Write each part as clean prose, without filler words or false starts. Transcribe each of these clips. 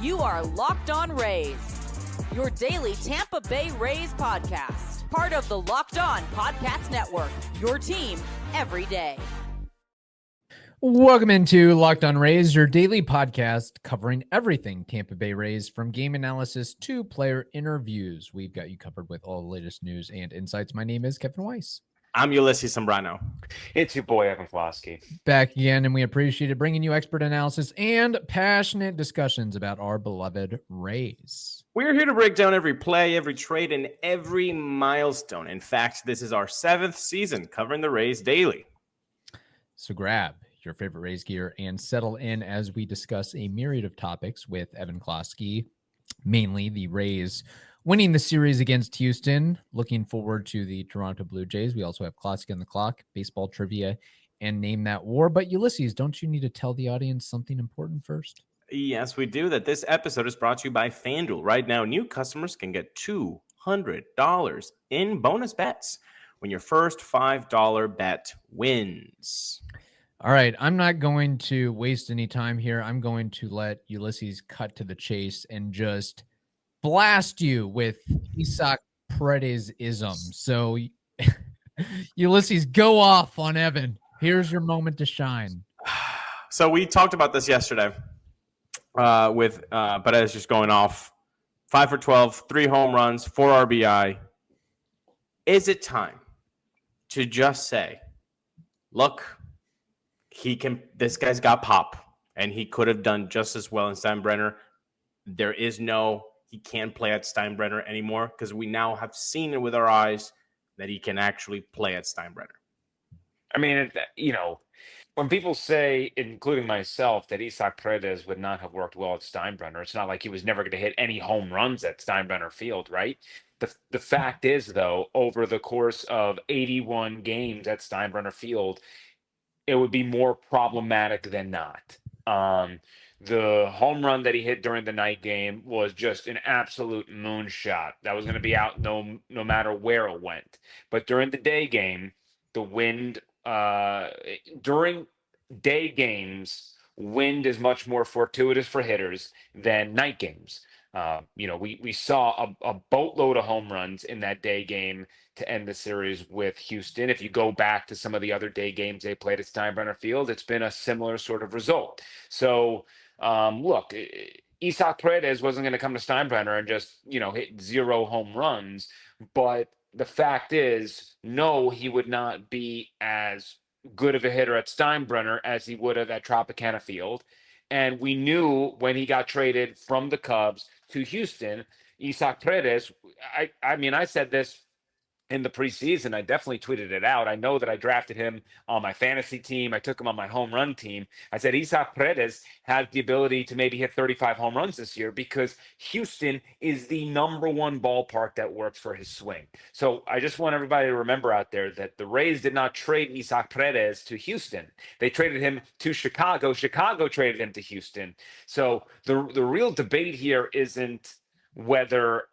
You are Locked On Rays, your daily Tampa Bay Rays podcast. Part of the Locked On Podcast Network, your team every day. Welcome into Locked On Rays, your daily podcast covering everything Tampa Bay Rays, from game analysis to player interviews. We've got you covered with all the latest news and insights. My name is Kevin Weiss. I'm Ulises Sambrano. It's your boy, Evan Closky. Back again, and we appreciate bringing you expert analysis and passionate discussions about our beloved Rays. We're here to break down every play, every trade, and every milestone. In fact, this is our 7th season covering the Rays daily. So grab your favorite Rays gear and settle in as we discuss a myriad of topics with Evan Closky, mainly the Rays winning the series against Houston. Looking forward to the Toronto Blue Jays. We also have Closky on the clock, baseball trivia, and Name That War. But Ulises, don't you need to tell the audience something important first? Yes, we do. That this episode is brought to you by FanDuel. Right now, new customers can get $200 in bonus bets when your first $5 bet wins. All right, I'm not going to waste any time here. I'm going to let Ulises cut to the chase and just blast you with Paredes-ism. So, Ulises, go off on Evan. Here's your moment to shine. So we talked about this yesterday with Paredes just going off. 5 for 12, 3 home runs, 4 RBI. Is it time to just say, look, this guy's got pop, and he could have done just as well in Steinbrenner. He can't play at Steinbrenner anymore because we now have seen it with our eyes that he can actually play at Steinbrenner. I mean, when people say, including myself, that Paredes would not have worked well at Steinbrenner, it's not like he was never going to hit any home runs at Steinbrenner Field, right? The fact is, though, over the course of 81 games at Steinbrenner Field, it would be more problematic than not. The home run that he hit during the night game was just an absolute moonshot. That was going to be out no matter where it went. But during the day game, the wind, during day games, wind is much more fortuitous for hitters than night games. We saw a boatload of home runs in that day game to end the series with Houston. If you go back to some of the other day games they played at Steinbrenner Field, it's been a similar sort of result. So, look, Paredes wasn't going to come to Steinbrenner and just, hit 0 home runs. But the fact is, no, he would not be as good of a hitter at Steinbrenner as he would have at Tropicana Field. And we knew when he got traded from the Cubs to Houston, Paredes, I said this in the preseason. I definitely tweeted it out. I know that I drafted him on my fantasy team. I took him on my home run team. I said Paredes has the ability to maybe hit 35 home runs this year because Houston is the #1 ballpark that works for his swing. So I just want everybody to remember out there that the Rays did not trade Paredes to Houston. They traded him to Chicago. Chicago traded him to Houston. So the real debate here isn't whether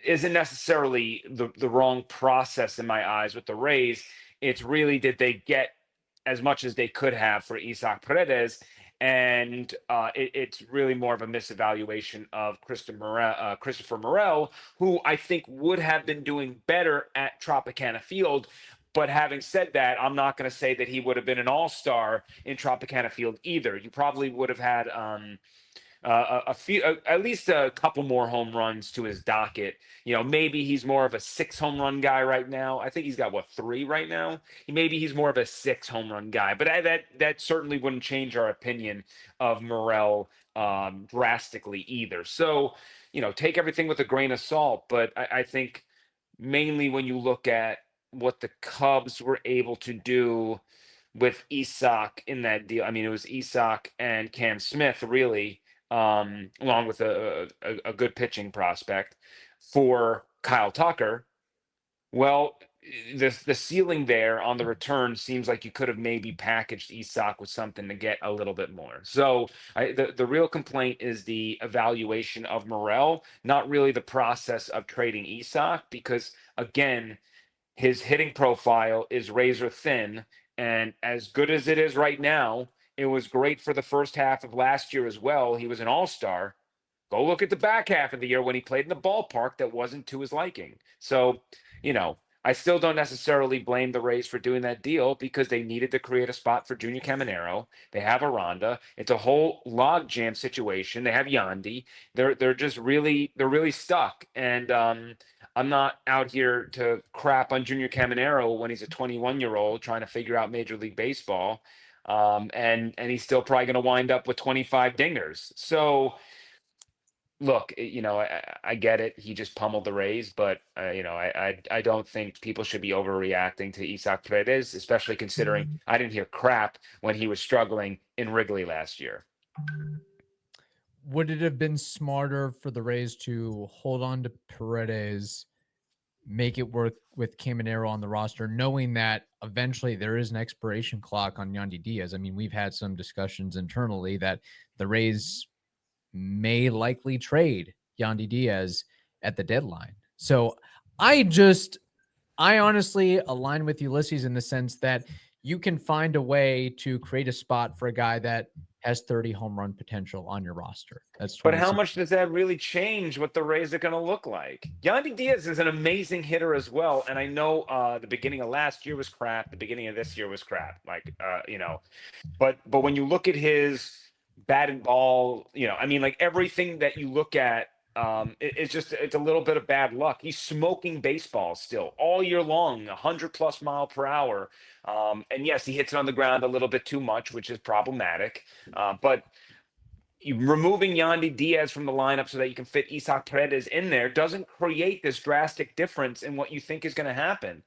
isn't necessarily the wrong process in my eyes with the Rays. It's really, did they get as much as they could have for Paredes? And it's really more of a misevaluation of Christopher Morel, who I think would have been doing better at Tropicana Field. But having said that, I'm not going to say that he would have been an all-star in Tropicana Field either. You probably would have had at least a couple more home runs to his docket. Maybe he's more of a 6 home run guy right now. I think he's got 3 right now. Maybe he's more of a 6 home run guy, but that certainly wouldn't change our opinion of Morel drastically either. So, take everything with a grain of salt. But I think mainly when you look at what the Cubs were able to do with Isak in that deal, it was Isak and Cam Smith really, along with a good pitching prospect for Kyle Tucker. Well, the ceiling there on the return seems like you could have maybe packaged Isak with something to get a little bit more. So the real complaint is the evaluation of Morel, not really the process of trading Isak, because again, his hitting profile is razor thin, and as good as it is right now, It was great for the first half of last year as well. He was an all-star. Go look at the back half of the year when he played in the ballpark that wasn't to his liking. So, I still don't necessarily blame the Rays for doing that deal because they needed to create a spot for Junior Caminero. They have Aranda. It's a whole logjam situation. They have Yandy. They're just really stuck. And I'm not out here to crap on Junior Caminero when he's a 21-year-old trying to figure out Major League Baseball. And he's still probably going to wind up with 25 dingers. So look, I get it. He just pummeled the Rays, but I don't think people should be overreacting to Isaac Paredes, especially considering I didn't hear crap when he was struggling in Wrigley last year. Would it have been smarter for the Rays to hold on to Paredes, make it work with Caminero on the roster, knowing that eventually there is an expiration clock on Yandy Diaz? I mean, we've had some discussions internally that the Rays may likely trade Yandy Diaz at the deadline. So I honestly align with Ulises in the sense that you can find a way to create a spot for a guy that has 30 home run potential on your roster. But how much does that really change what the Rays are going to look like? Yandy Diaz is an amazing hitter as well. And I know the beginning of last year was crap. The beginning of this year was crap. But when you look at his bat and ball, like everything that you look at, it's a little bit of bad luck. He's smoking baseballs still all year long, 100+ mile per hour. And yes, he hits it on the ground a little bit too much, which is problematic. But removing Yandy Diaz from the lineup so that you can fit Isaac Paredes in there doesn't create this drastic difference in what you think is going to happen.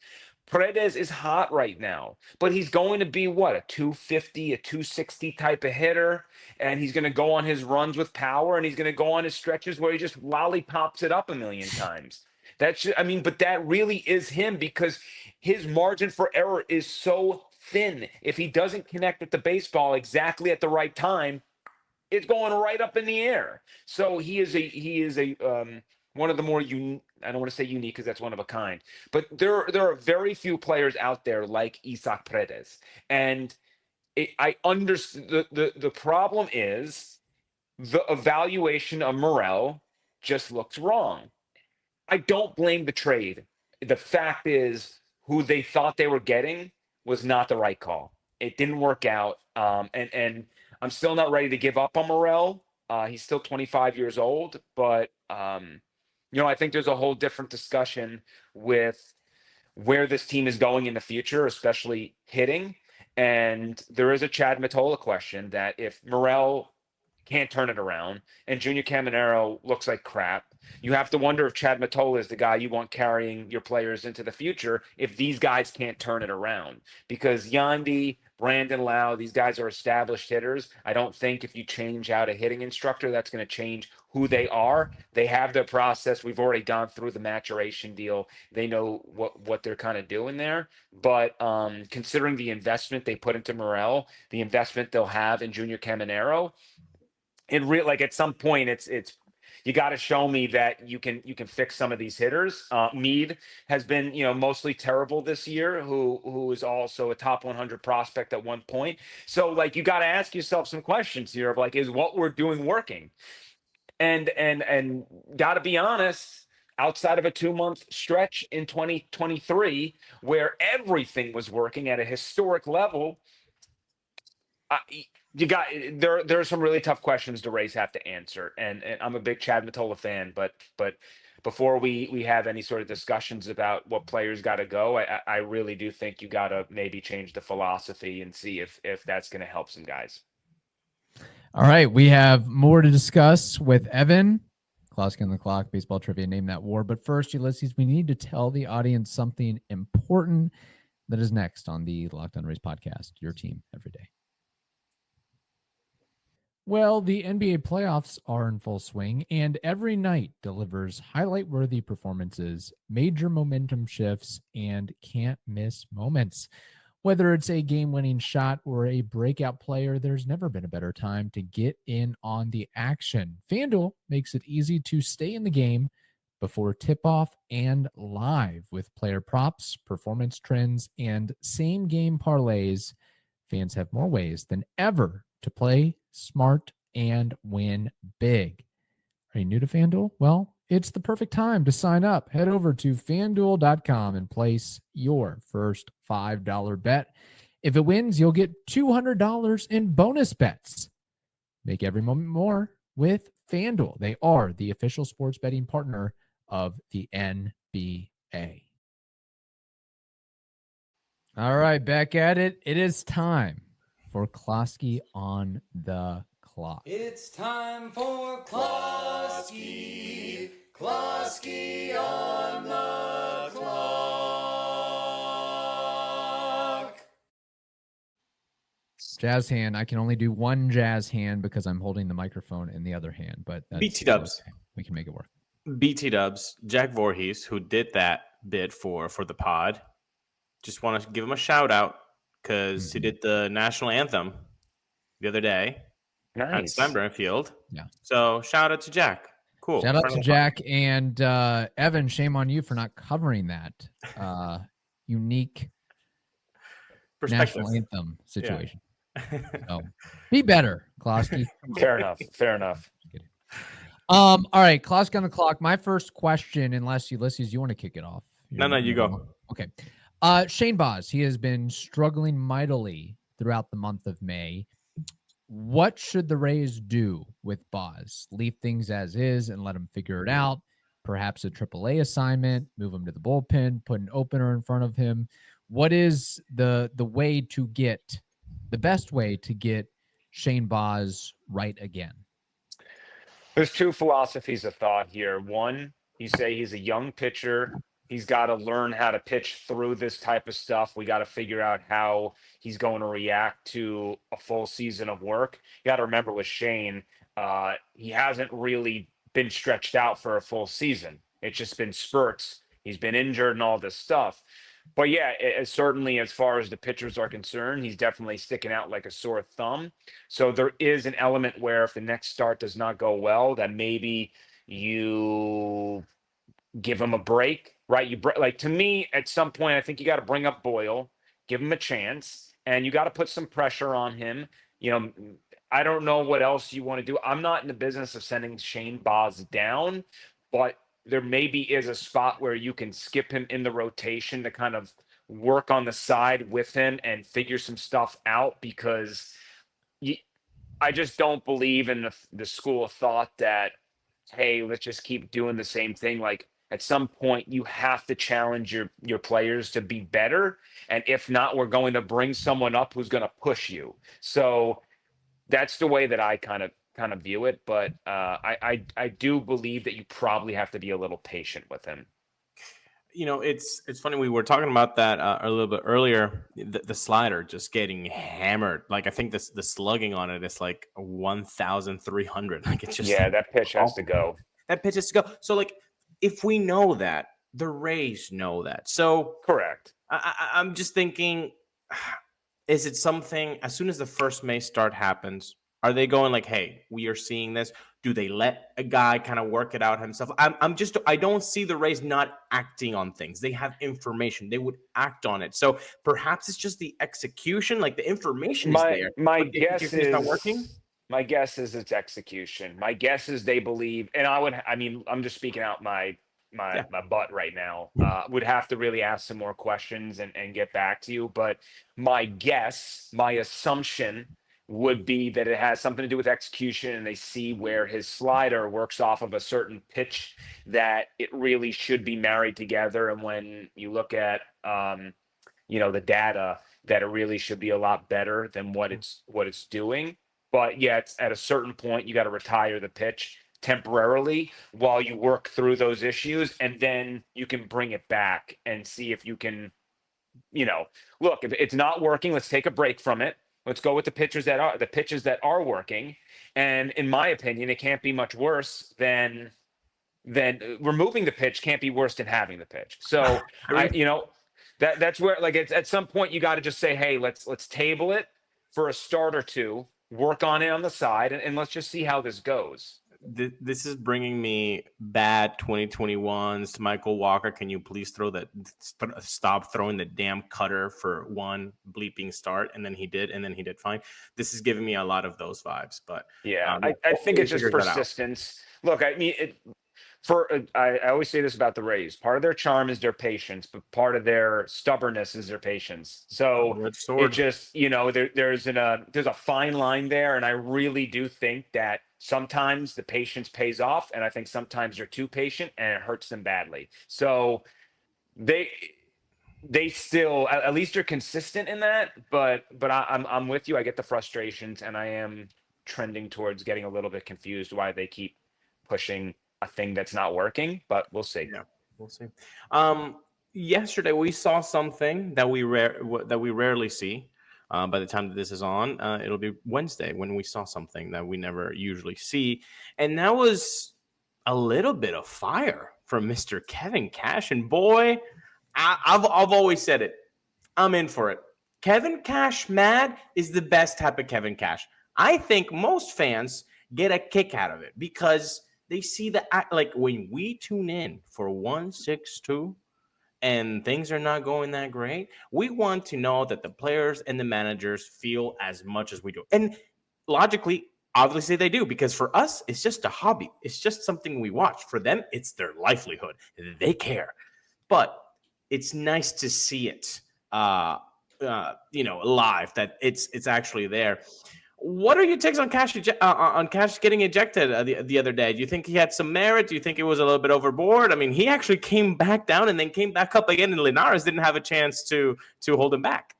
Paredes is hot right now, but he's going to be a 250, a 260 type of hitter, and he's going to go on his runs with power, and he's going to go on his stretches where he just lollipops it up a million times. But that really is him because his margin for error is so thin. If he doesn't connect with the baseball exactly at the right time, it's going right up in the air. So he is one of the more I don't want to say unique because that's one of a kind, but there are very few players out there like Isaac Paredes. And I understand the problem is the evaluation of Morel just looks wrong. I don't blame the trade. The fact is who they thought they were getting was not the right call. It didn't work out. And I'm still not ready to give up on Morel. He's still 25 years old, but I think there's a whole different discussion with where this team is going in the future, especially hitting. And there is a Chad Mottola question that if Morel can't turn it around and Junior Caminero looks like crap, you have to wonder if Chad Mottola is the guy you want carrying your players into the future if these guys can't turn it around. Because Yandy, Brandon Lau, these guys are established hitters. I don't think if you change out a hitting instructor, that's going to change who they are. They have their process. We've already gone through the maturation deal. They know what they're kind of doing there. But considering the investment they put into Morel, the investment they'll have in Junior Caminero, at some point it's you got to show me that you can fix some of these hitters. Meade has been mostly terrible this year, who is also a top 100 prospect at one point. So you got to ask yourself some questions here of is what we're doing working? And got to be honest, outside of a 2-month stretch in 2023 where everything was working at a historic level, there are some really tough questions the Rays have to answer, and I'm a big Chad Mottola fan, but before we have any sort of discussions about what players got to go, I really do think you got to maybe change the philosophy and see if that's going to help some guys. All right, we have more to discuss with Evan Closky on the clock, baseball trivia, name that war. But first, Ulises, we need to tell the audience something important that is next on the Locked On Rays podcast, your team every day. Well, the NBA playoffs are in full swing, and every night delivers highlight-worthy performances, major momentum shifts, and can't-miss moments. Whether it's a game-winning shot or a breakout player, there's never been a better time to get in on the action. FanDuel makes it easy to stay in the game before tip-off and live with player props, performance trends, and same-game parlays. fans have more ways than ever to play smart and win big. Are you new to FanDuel? Well, it's the perfect time to sign up. Head over to FanDuel.com and place your first $5 bet. If it wins, you'll get $200 in bonus bets. Make every moment more with FanDuel. They are the official sports betting partner of the NBA. All right, back at it. It is time for Closky on the clock. It's time for Closky on the clock. Jazz hand. I can only do one jazz hand because I'm holding the microphone in the other hand, but that's BT Dubs. Okay. We can make it work. BT Dubs, Jack Voorhees, who did that bit for the pod. Just want to give him a shout out because he did the national anthem the other day at Sambrano Field. Yeah. So shout out to Jack. Cool. Shout out to Jack and Evan. Shame on you for not covering that unique national anthem situation. Yeah. So be better, Closky. Fair enough. All right, Closky on the clock. My first question, unless Ulises, you want to kick it off. No, you go. Okay. Shane Baz, he has been struggling mightily throughout the month of May. What should the Rays do with Baz? Leave things as is and let him figure it out. Perhaps a AAA assignment, move him to the bullpen, put an opener in front of him. What is the way to get the best way to get Shane Baz right again? There's two philosophies of thought here. One, you say he's a young pitcher. He's got to learn how to pitch through this type of stuff. We got to figure out how he's going to react to a full season of work. You got to remember with Shane, he hasn't really been stretched out for a full season. It's just been spurts. He's been injured and all this stuff. But yeah, certainly as far as the pitchers are concerned, he's definitely sticking out like a sore thumb. So there is an element where if the next start does not go well, that maybe you give him a break, right? Like to me, at some point, I think you got to bring up Boyle, give him a chance, and you got to put some pressure on him. You know, I don't know what else you want to do. I'm not in the business of sending Shane Baz down, but there maybe is a spot where you can skip him in the rotation to kind of work on the side with him and figure some stuff out, because I just don't believe in the school of thought that, hey, let's just keep doing the same thing. Like at some point you have to challenge your players to be better. And if not, we're going to bring someone up who's going to push you. So that's the way that I kind of view it. But I do believe that you probably have to be a little patient with him. You know, it's funny. We were talking about that a little bit earlier. The slider just getting hammered. Like I think the slugging on it is like 1,300. Like it's just that pitch has to go. That pitch has to go. So like, if we know that, the Rays know that. So correct. I'm just thinking, is it something as soon as the first May start happens? Are they going like, hey, we are seeing this? Do they let a guy kind of work it out himself? I don't see the Rays not acting on things. They have information. They would act on it. So perhaps it's just the execution, like the information is there. My guess is it's not working. My guess is it's execution. My guess is they believe, and I'm just speaking out my butt right now. Would have to really ask some more questions and get back to you. But my assumption would be that it has something to do with execution, and they see where his slider works off of a certain pitch that it really should be married together. And when you look at, the data, that it really should be a lot better than what it's doing. But yeah, it's at a certain point, you got to retire the pitch temporarily while you work through those issues. And then you can bring it back and see if you can, look, if it's not working, let's take a break from it. Let's go with the pitches that are working. And in my opinion, it can't be much worse than removing the pitch can't be worse than having the pitch. So that's where, like, it's at some point you got to just say, hey, let's table it for a start or two, work on it on the side, and let's just see how this goes. this is bringing me bad 2021s. Michael Walker, can you please stop throwing the damn cutter for one bleeping start? And then he did fine. This is giving me a lot of those vibes. But Yeah, I think it's just persistence. Look, I mean, I always say this about the Rays. Part of their charm is their patience, but part of their stubbornness is their patience. So it just, there's a fine line there, and I really do think that sometimes the patience pays off, and I think sometimes they're too patient, and it hurts them badly. So they still, at least they're consistent in that. But I'm with you. I get the frustrations, and I am trending towards getting a little bit confused why they keep pushing a thing that's not working, but we'll see. Yeah, we'll see. Yesterday we saw something that we rarely see. By the time that this is on, it'll be Wednesday when we saw something that we never usually see, and that was a little bit of fire from Mr. Kevin Cash. And boy, I've always said it. I'm in for it. Kevin Cash mad is the best type of Kevin Cash. I think most fans get a kick out of it because they see like when we tune in for 162 and things are not going that great, we want to know that the players and the managers feel as much as we do. And logically, obviously they do, because for us, it's just a hobby. It's just something we watch. For them, it's their livelihood. They care. But it's nice to see it, live, that it's actually there. What are your takes on Cash getting ejected the other day? Do you think he had some merit? Do you think it was a little bit overboard? I mean, he actually came back down and then came back up again, and Linares didn't have a chance to hold him back.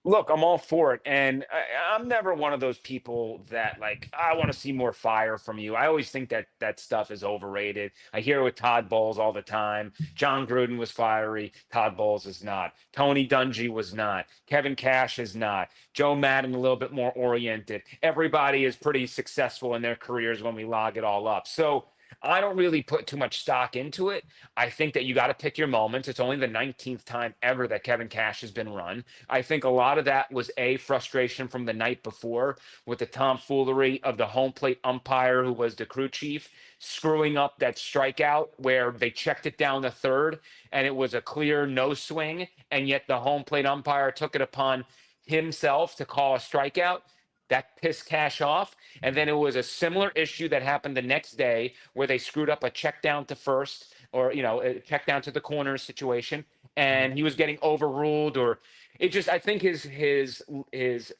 Look, I'm all for it. And I'm never one of those people that, like, I want to see more fire from you. I always think that stuff is overrated. I hear it with Todd Bowles all the time. John Gruden was fiery. Todd Bowles is not. Tony Dungy was not. Kevin Cash is not. Joe Madden, a little bit more oriented. Everybody is pretty successful in their careers when we log it all up. So I don't really put too much stock into it. I think that you got to pick your moments. It's only the 19th time ever that Kevin Cash has been run. I think a lot of that was frustration from the night before with the tomfoolery of the home plate umpire, who was the crew chief, screwing up that strikeout where they checked it down the third and it was a clear no swing. And yet the home plate umpire took it upon himself to call a strikeout. That pissed Cash off. And then it was a similar issue that happened the next day where they screwed up a check down to first, or, a check down to the corner situation, and he was getting overruled. Or it just, I think his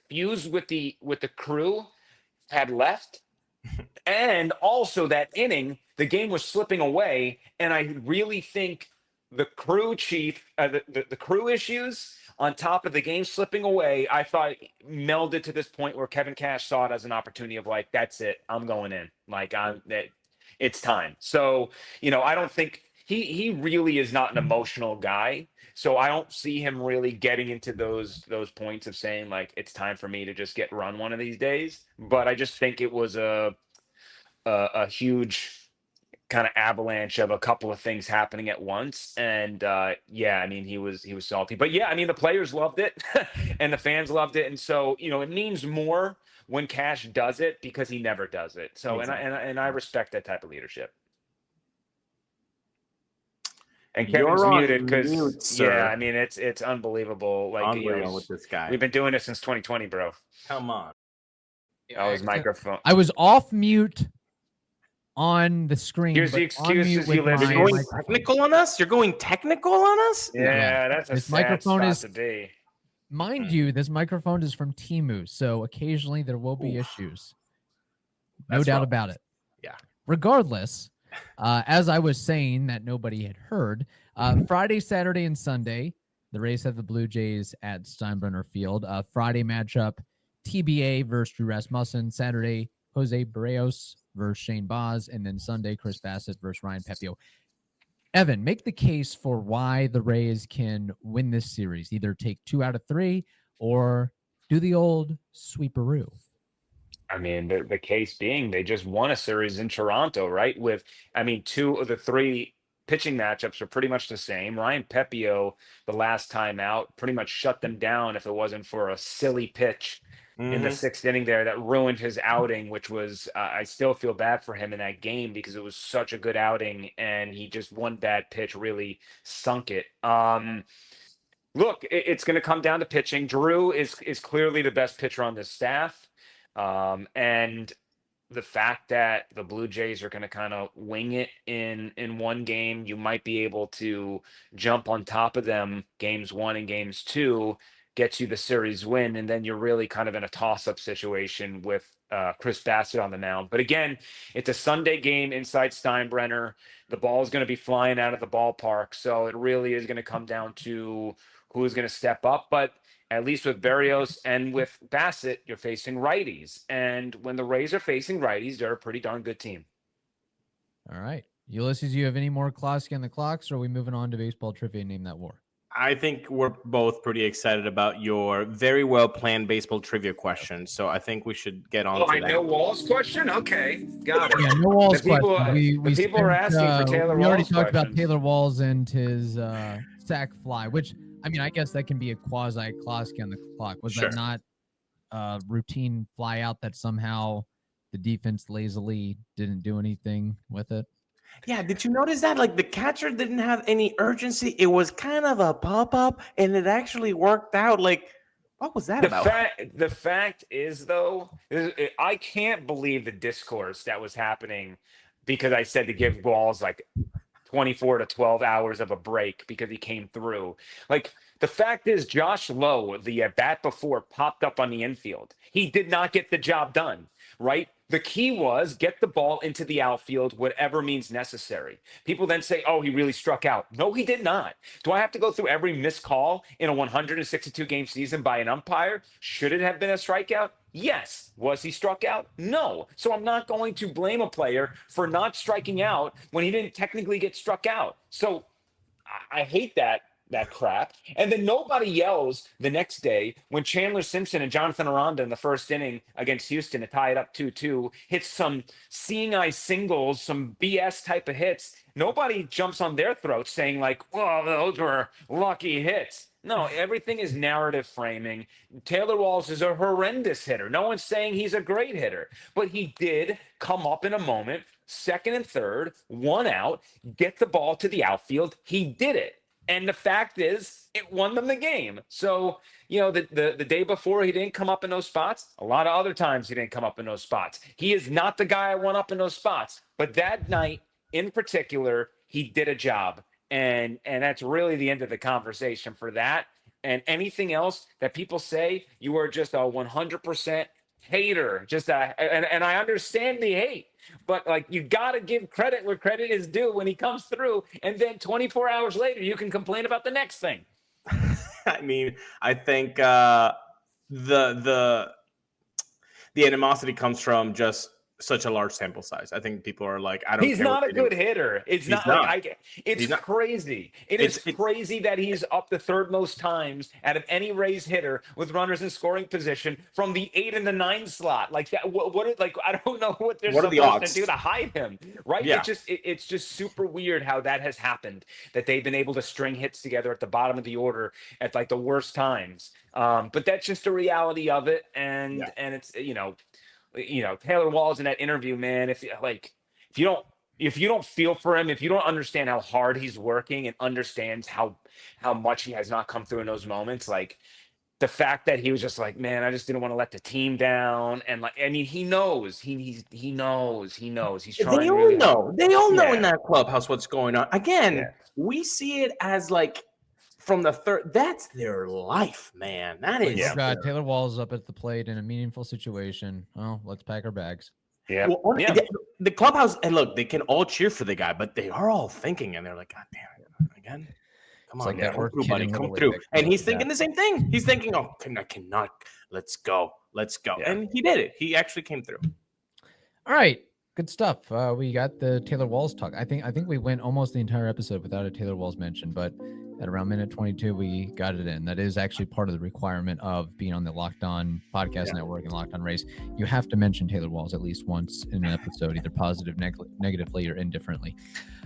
fuse with the crew had left. And also that inning, the game was slipping away. And I really think the crew chief, the crew issues on top of the game slipping away, I thought melded to this point where Kevin Cash saw it as an opportunity of, like, that's it, I'm going in. Like, it's time. So, I don't think he really is not an emotional guy. So I don't see him really getting into those points of saying, like, it's time for me to just get run one of these days. But I just think it was a huge kind of avalanche of a couple of things happening at once. And he was salty. But the players loved it and the fans loved it. And so, it means more when Cash does it, because he never does it. So exactly. and I respect that type of leadership. And Kevin's muted because it's unbelievable. Like, with this guy. We've been doing this since 2020, bro. Come on. His microphone. I was off mute on the screen. Here's the excuses you live. You're going technical on us? You're going technical on us? Yeah, that's a sad spot to be. Mind you, this microphone is from Temu, so occasionally there will be issues. No doubt about it. Yeah. Regardless, as I was saying that nobody had heard, Friday, Saturday, and Sunday, the Rays have the Blue Jays at Steinbrenner Field. Friday matchup, TBA versus Drew Rasmussen. Saturday, Jose Barrios versus Shane Baz, and then Sunday, Chris Bassett versus Ryan Pepio. Evan, make the case for why the Rays can win this series. Either take 2 out of 3 or do the old sweeperoo. I mean, the case being they just won a series in Toronto, right? With, 2 of the 3 pitching matchups are pretty much the same. Ryan Pepio, the last time out, pretty much shut them down if it wasn't for a silly pitch in the 6th inning there that ruined his outing, which was I still feel bad for him in that game because it was such a good outing and he just one bad pitch really sunk it. Look, it's going to come down to pitching. Drew is clearly the best pitcher on this staff, and the fact that the Blue Jays are going to kind of wing it in one game, you might be able to jump on top of them games 1 and games 2, gets you the series win, and then you're really kind of in a toss-up situation with Chris Bassett on the mound. But again, it's a Sunday game inside Steinbrenner. The ball is going to be flying out of the ballpark, so it really is going to come down to who is going to step up. But at least with Berrios and with Bassett, you're facing righties. And when the Rays are facing righties, they're a pretty darn good team. All right. Ulises, you have any more Closky on the clocks, or are we moving on to baseball trivia? Name that war. I think we're both pretty excited about your very well planned baseball trivia question. So I think we should get on to that. No Walls question? Okay. Got it. Yeah, no Walls people, question. People are asking for Taylor Walls. We already talked questions. about Taylor Walls and his sack fly, which, I mean, I guess that can be a quasi Closky on the clock. Was that not a routine fly out that somehow the defense lazily didn't do anything with it? Yeah, did you notice that? Like, the catcher didn't have any urgency. It was kind of a pop-up, and it actually worked out. Like, what was that about? The fact is, though, I can't believe the discourse that was happening because I said to give Walls like 24 to 12 hours of a break because he came through. Like, the fact is, Josh Lowe, the bat before, popped up on the infield. He did not get the job done, right? The key was get the ball into the outfield, whatever means necessary. People then say, oh, he really struck out. No, he did not. Do I have to go through every missed call in a 162-game season by an umpire? Should it have been a strikeout? Yes. Was he struck out? No. So I'm not going to blame a player for not striking out when he didn't technically get struck out. So I hate that crap. And then nobody yells the next day when Chandler Simpson and Jonathan Aranda in the first inning against Houston to tie it up 2-2 hits some seeing eye singles, some BS type of hits. Nobody jumps on their throats saying like, well, those were lucky hits. No, everything is narrative framing. Taylor Walls is a horrendous hitter. No one's saying he's a great hitter, but he did come up in a moment, second and third, one out, get the ball to the outfield. He did it. And the fact is, it won them the game. So, you know, the day before, he didn't come up in those spots. A lot of other times he didn't come up in those spots. He is not the guy I want up in those spots. But that night in particular, he did a job. And that's really the end of the conversation for that. And anything else that people say, you are just a 100% hater. And I understand the hate. But like, you got to give credit where credit is due when he comes through, and then 24 hours later you can complain about the next thing. I mean, I think the animosity comes from just such a large sample size. I think people are like, I don't. He's not a good hitter. It's not like it's crazy. It's crazy that he's up the third most times out of any Rays hitter with runners in scoring position from the 8 and the 9 slot. Like that. What like I don't know what they're supposed to do to hide him. Right? Yeah. It's just super weird how that has happened. That they've been able to string hits together at the bottom of the order at like the worst times. But that's just the reality of it. And it's Taylor Walls in that interview, man, if you don't feel for him, if you don't understand how hard he's working and understands how much he has not come through in those moments, like the fact that he was just like, man, I just didn't want to let the team down. And like, I mean, he knows, he knows he's trying. They all know. They all know in that clubhouse what's going on. Again, we see it as like, from the third, that's their life, man. That is. Oh God, Taylor Walls up at the plate in a meaningful situation. Oh, let's pack our bags. Yeah. Well, the clubhouse, and look, they can all cheer for the guy, but they are all thinking, and they're like, God damn it, again. Come on, come through, buddy, come through. And he's thinking the same thing. He's thinking, oh, I cannot. Let's go. Yeah. And he did it. He actually came through. All right. Good stuff. We got the Taylor Walls talk. I think we went almost the entire episode without a Taylor Walls mention, but at around minute 22, we got it in. That is actually part of the requirement of being on the Locked On Podcast Network and Locked On Rays. You have to mention Taylor Walls at least once in an episode, either positive, negatively, or indifferently.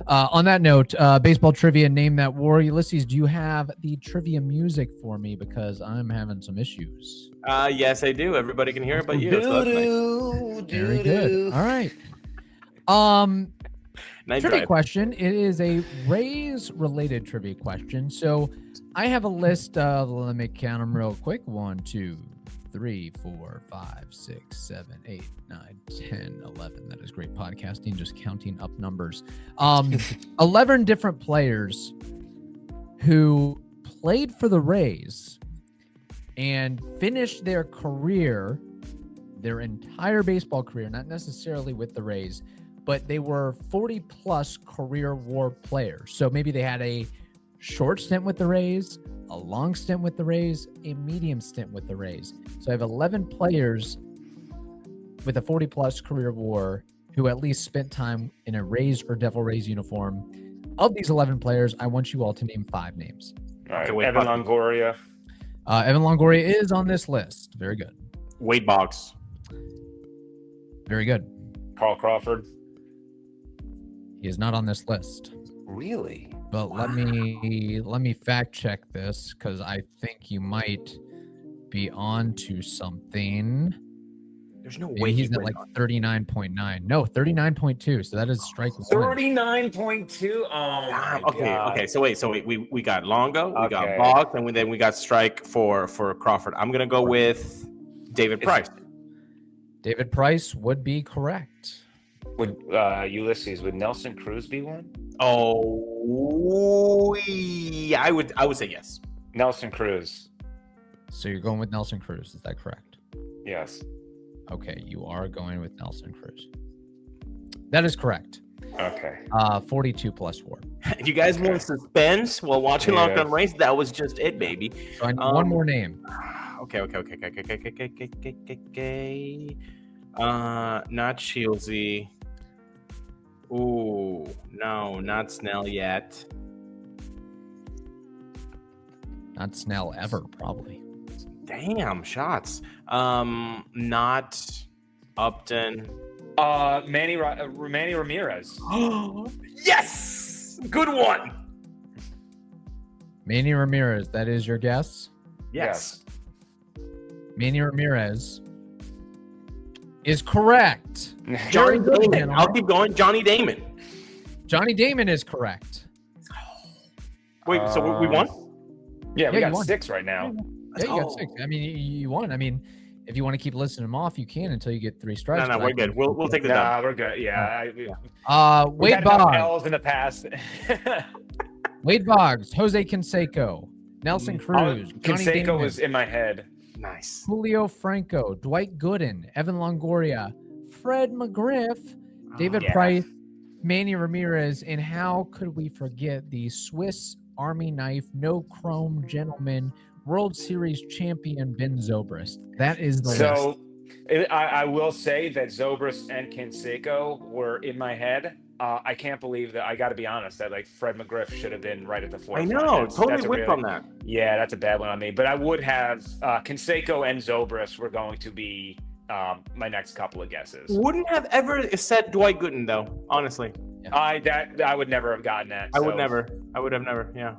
On that note, baseball trivia, name that war. Ulises, do you have the trivia music for me? Because I'm having some issues. Yes, I do. Everybody can hear it but you. So that's nice. Very good. All right. Nice Trivia drive. question. It is a Rays related trivia question. So I have a list of, let me count them real quick. 1, 2, 3, 4, 5, 6, 7, 8, 9, 10, 11. That is great podcasting, just counting up numbers. 11 different players who played for the Rays and finished their career, their entire baseball career, not necessarily with the Rays, but they were 40-plus career WAR players. So maybe they had a short stint with the Rays, a long stint with the Rays, a medium stint with the Rays. So I have 11 players with a 40-plus career WAR who at least spent time in a Rays or Devil Rays uniform. Of these 11 players, I want you all to name 5 names. All right, Okay, Evan Longoria. Evan Longoria is on this list. Very good. Wade Boggs. Very good. Carl Crawford. He is not on this list. Really? But let me fact check this because I think you might be on to something. There's no Maybe way he's he at went like on. 39.9. No, 39.2. So that is strike one. 39.2. Oh my Okay, God. okay. So wait. We got Longo, we got Okay. Boggs, and then we got strike for Crawford. I'm gonna go with David Price. David Price would be correct. Would Ulises, would Nelson Cruz be one? Oh, yeah, I would say yes. Nelson Cruz. So you're going with Nelson Cruz. Is that correct? Yes. Okay, you are going with Nelson Cruz. That is correct. Okay. 42 plus 4. You guys want suspense while watching Locked Yeah. On Rays? That was just it, baby. So I need one more name. Okay. Not Shieldsy. Ooh, no, not Snell yet. Not Snell ever, probably. Damn, shots. Not Upton. Manny Ramirez. Yes! Good one. Manny Ramirez, that is your guess? Yes. Manny Ramirez is correct. Johnny Very good, Damon. gentlemen. I'll keep going. Johnny Damon. Johnny Damon is correct. Wait, so we won? Yeah, we Yeah, you got won. 6 right now. Yeah, you got 6. I mean, you won. I mean, if you want to keep listing them off, you can until you get 3 strikes. No, we're good. We'll take the dub. Nah, we're good. Yeah. We've Wade had enough Boggs, L's in the past. Wade Boggs, Jose Canseco, Nelson Cruz, Johnny Canseco Damon, was in my head. Nice. Julio Franco, Dwight Gooden, Evan Longoria, Fred McGriff, David Yeah. Price, Manny Ramirez, and how could we forget the Swiss Army knife, no chrome gentleman, World Series champion Ben Zobrist. That is the list. So I will say that Zobrist and Canseco were in my head. I can't believe that. I got to be honest, that like Fred McGriff should have been right at the I forefront. know. That's Totally a whipped really- on that. Yeah, that's a bad one on me. But I would have Canseco and Zobrist were going to be my next couple of guesses. Wouldn't have ever said Dwight Gooden though. Honestly, I would never have gotten that. I would so- never. I would have never. Yeah.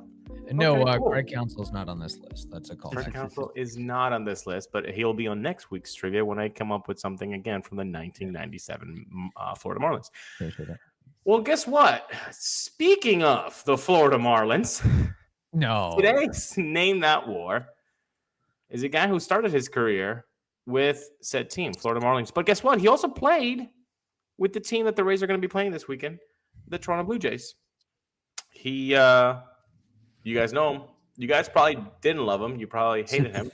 No, Okay, cool. Greg Council's not on this list. That's a call. Fred Council is not on this list, but he'll be on next week's trivia when I come up with something again from the 1997 Florida Marlins. Appreciate that. Well, guess what? Speaking of the Florida Marlins, No. today's Name That War is a guy who started his career with said team, Florida Marlins. But guess what? He also played with the team that the Rays are going to be playing this weekend, the Toronto Blue Jays. He, you guys know him. You guys probably didn't love him. You probably hated him.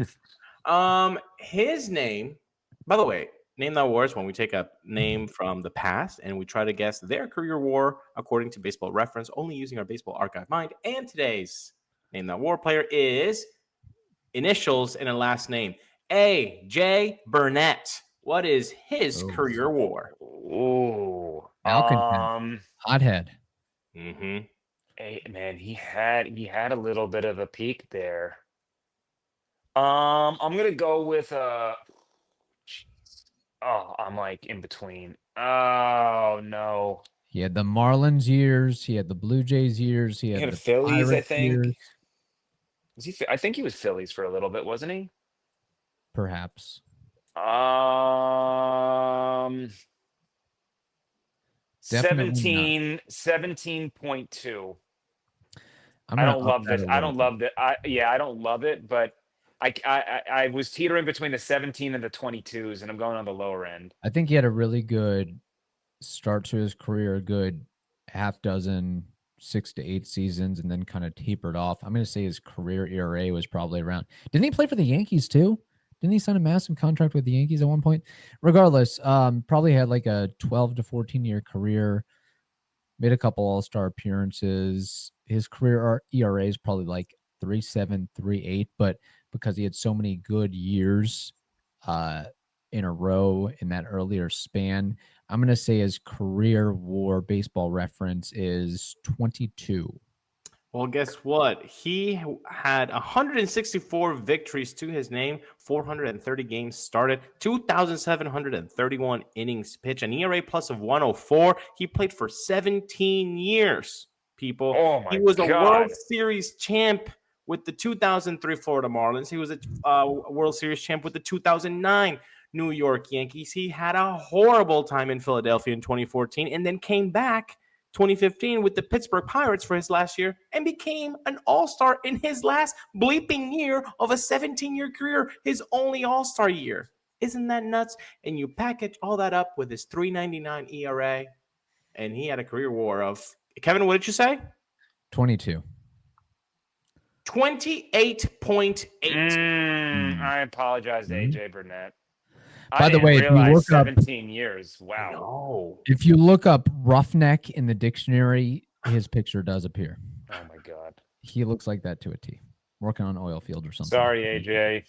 His name, by the way, Name That War is when we take a name from the past and we try to guess their career war according to Baseball Reference, only using our Baseball Archive mind. And today's Name That War player is initials and a last name. A.J. Burnett. What is his career WAR? Ooh. Malcontent. Hothead. Mm-hmm. Man, he had a little bit of a peak there. I'm gonna go with I'm like in between. Oh no. He had the Marlins years. He had the Blue Jays years. He He had had the Phillies, I Pirates think. years, I think he was Phillies for a little bit, wasn't he? perhaps. Um Definitely not. 17.2. I'm I gonna don't up love that this. a I little don't bit. love that. I don't love it, but I was teetering between the 17 and the 22s, and I'm going on the lower end. I think he had a really good start to his career, a good half dozen, 6 to 8 seasons, and then kind of tapered off. I'm going to say his career ERA was probably around. Didn't he play for the Yankees too? Didn't he sign a massive contract with the Yankees at one point? Regardless, probably had like a 12 to 14-year career, made a couple all-star appearances. His career ERA is probably like 3.7, 3.8, but because he had so many good years in a row in that earlier span, I'm going to say his career WAR baseball reference is 22. Well, guess what? He had 164 victories to his name, 430 games started, 2,731 innings pitched, an ERA plus of 104. He played for 17 years, people. Oh He my was a World God. Series champ with the 2003 Florida Marlins. He was a World Series champ with the 2009 New York Yankees. He had a horrible time in Philadelphia in 2014 and then came back 2015 with the Pittsburgh Pirates for his last year and became an all-star in his last bleeping year of a 17-year career, his only all-star year. Isn't that nuts? And you package all that up with his 3.99 ERA, and he had a career WAR of, Kevin, what did you say? 22. 28.8. I apologize to AJ Burnett. By the way, if you realize look up 17 years. Wow. No. if you look up roughneck in the dictionary, his picture does appear. Oh my God. He looks like that to a T. Working on oil field or something. Sorry, AJ.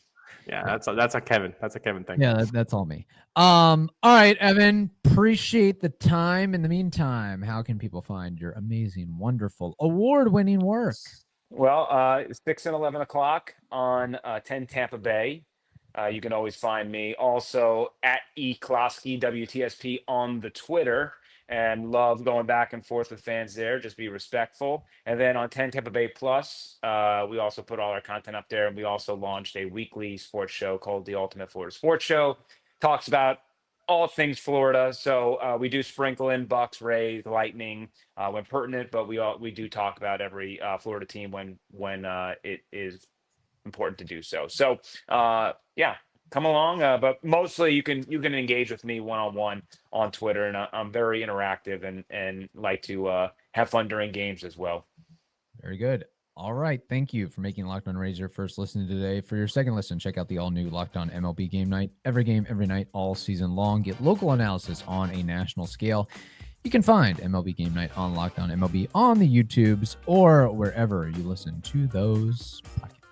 Yeah, that's a Kevin. That's a Kevin thing. Yeah, that's all me. All right, Evan. Appreciate the time. In the meantime, how can people find your amazing, wonderful, award-winning work? Well, 6 and 11 o'clock on 10 Tampa Bay. You can always find me also at Closky, WTSP on the Twitter, and love going back and forth with fans there. Just be respectful. And then on 10 Tampa Bay Plus, we also put all our content up there. And we also launched a weekly sports show called The Ultimate Florida Sports Show. Talks about all things Florida. So we do sprinkle in Bucks, Rays, Lightning when pertinent, but we do talk about every Florida team when it is important to do so. So yeah, come along. But mostly you can engage with me one-on-one on Twitter, and I'm very interactive and like to have fun during games as well. Very good. All right. Thank you for making Locked On Rays your first listen today. For your second listen, check out the all-new Locked On MLB Game Night. Every game, every night, all season long. Get local analysis on a national scale. You can find MLB Game Night on Locked On MLB on the YouTubes or wherever you listen to those podcasts.